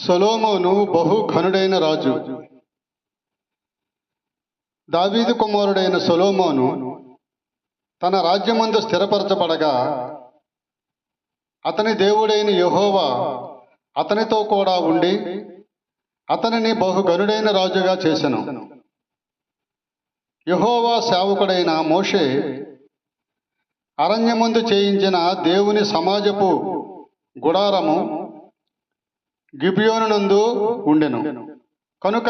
సొలొమోను బహు ఘనుడైన రాజు. దావీదు కుమారుడైన సొలొమోను తన రాజ్యమందు స్థిరపరచబడగా అతని దేవుడైన యెహోవా అతనితో కూడా ఉండి అతనిని బహు ఘనుడైన రాజుగా చేసెను. యెహోవా సేవకుడైన మోషే అరణ్యమందు చేయించిన దేవుని సమాజపు గుడారము గిబియోనునందు ఉండెను. కనుక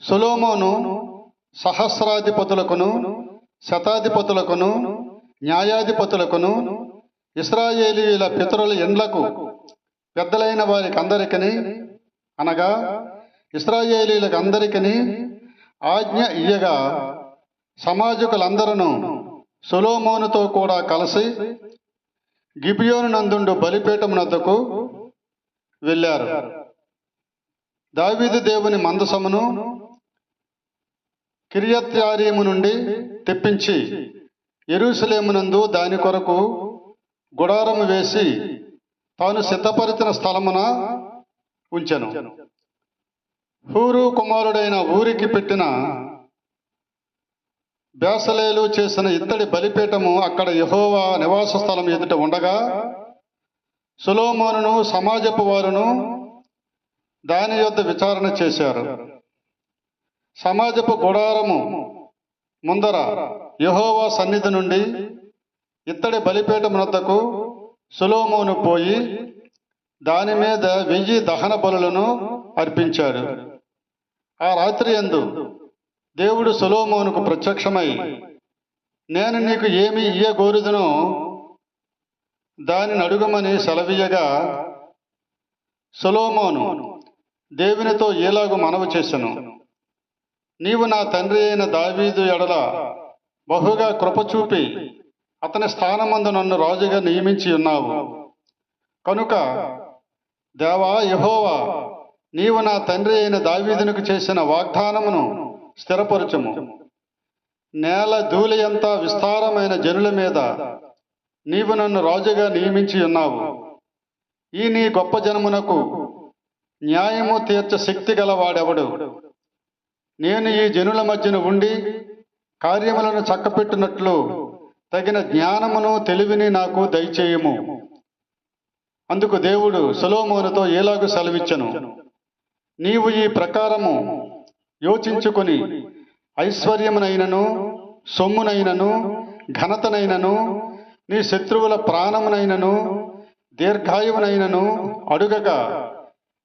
సొలొమోను సహస్రాధిపతులకును శతాధిపతులకును న్యాయాధిపతులకును ఇశ్రాయేలీయుల పితరుల ఇండ్లకు పెద్దలైన వారికి అందరికీ అనగా ఇశ్రాయేలీయులకు అందరికీ ఆజ్ఞ ఇయ్యగా సమాజకులందరూ సొలొమోనుతో కూడా కలిసి గిబియోను నందుండు బలిపీఠమునద్దకు వెళ్ళారు. దావీదు దేవుని మందసమును కిర్యత్యారీము నుండి తెప్పించి యెరూషలేమునందు దాని కొరకు గుడారము వేసి తాను సిద్ధపరిచిన స్థలమున ఉంచెను. హూరు కుమారుడైన ఊరికి పెట్టిన బేసలేలు చేసిన ఇత్తడి బలిపీఠము అక్కడ యెహోవా నివాస స్థలం ఎదుట ఉండగా సొలొమోనును సమాజపు వారును దాని యొద్ద విచారణ చేశారు. సమాజపు గుడారము ముందర యెహోవా సన్నిధి నుండి ఇత్తడి బలిపీఠమునొద్దకు సొలొమోను పోయి దాని మీద 1000 దహన బలులను అర్పించాడు. ఆ రాత్రి యందు దేవుడు సొలొమోనుకు ప్రత్యక్షమై, నేను నీకు ఏమి ఇయ్యగోరుదునో దానిని అడుగమని సెలవీయగా సొలొమోను దేవునితో ఇలాగు మనవి చేసెను, నీవు నా తండ్రి అయిన దావీదు ఎడల బహుగా కృప చూపి అతని స్థానమందు నన్ను రాజుగా నియమించి ఉన్నావు. కనుక దేవా యెహోవా, నీవు నా తండ్రి అయిన దావీదునికి చేసిన వాగ్దానమును స్థిరపరచుము. నేల ధూళి అంతా విస్తారమైన జనుల మీద నీవు నన్ను రాజుగా నియమించి ఉన్నావు. ఈ నీ గొప్ప జనమునకు న్యాయము తీర్చ శక్తి గలవాడెవడు? నేను ఈ జనుల మధ్యన ఉండి కార్యములను చక్కపెట్టినట్లు తగిన జ్ఞానమును తెలివిని నాకు దయచేయము. అందుకు దేవుడు సొలొమోనుతో ఇలాగు సెలవిచ్చెను, నీవు ఈ ప్రకారము యోచించుకొని ఐశ్వర్యమునైనను సొమ్మునైనను ఘనతనైనను నీ శత్రువుల ప్రాణమునైనను దీర్ఘాయువునైనను అడుగగా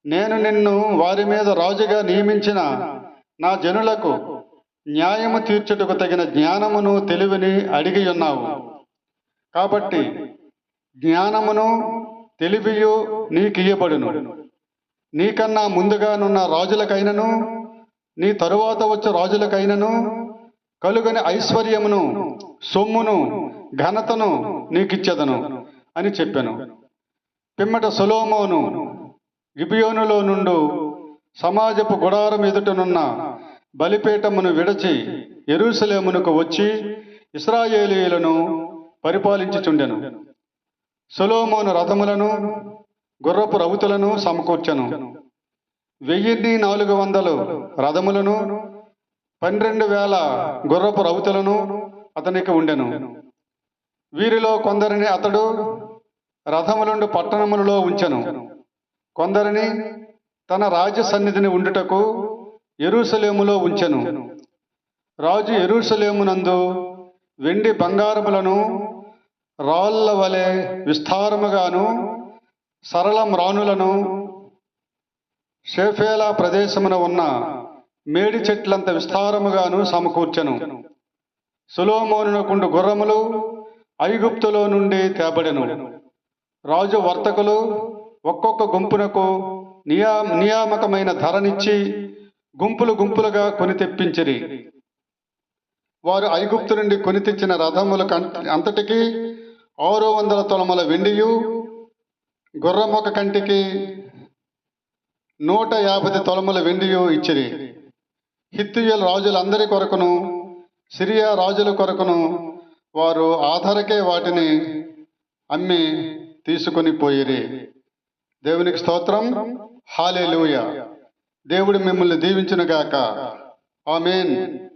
నేను నిన్ను వారి మీద రాజుగా నియమించిన నా జనులకు న్యాయము తీర్చుటకు తగిన జ్ఞానమును తెలివిని అడిగి ఉన్నావు. కాబట్టి జ్ఞానమును తెలివియు నీకియ్యబడును. నీకన్నా ముందుగానున్న రాజులకైనను నీ తరువాత వచ్చే రాజులకైనను కలుగని ఐశ్వర్యమును సొమ్మును ఘనతను నీకిచ్చెదను అని చెప్పెను. పిమ్మట సొలొమోను గిబియోనులో నుండు సమాజపు గుడారం ఎదుటనున్న బలిపీఠమును విడచి యెరూషలేమునకు వచ్చి ఇశ్రాయేలీయులను పరిపాలించుచుండెను. సొలొమోను రథములను గుర్రపు రౌతులను సమకూర్చెను. 1400 రథములను 12,000 గుర్రపు రౌతులను అతనికి ఉండెను. వీరిలో కొందరిని అతడు రథములుండు పట్టణములలో ఉంచెను. కొందరిని తన రాజ్య సన్నిధిని ఉండుటకు యెరూషలేములో ఉంచెను. రాజు యెరూషలేమునందు వెండి బంగారములను రాళ్ల వలె విస్తారముగాను సరళ మ్రానులను షేఫేలా ప్రదేశమున ఉన్న మేడి చెట్లంత విస్తారముగాను సమకూర్చెను. సొలొమోనునకుండు గుర్రములు ఐగుప్తులో నుండి తేబడెను. రాజు వర్తకులు ఒక్కొక్క గుంపునకు నియామకమైన ధరనిచ్చి గుంపులు గుంపులుగా కొని తెప్పించిరి. వారు ఐగుప్తు నుండి కొని తెచ్చిన రథములకు అంతటికి 600 తులముల వెండియు గుర్రమొక కంటికి 150 తులముల వెండియు ఇచ్చిరి. హిత్తీయుల రాజులందరి కొరకును సిరియా రాజుల కొరకును వారు ఆధారకే వాటిని అమ్మి తీసుకొని పోయిరి. దేవునికి స్తోత్రం. హల్లెలూయా. దేవుడు మిమ్మల్ని దీవించునుగాక. ఆమేన్.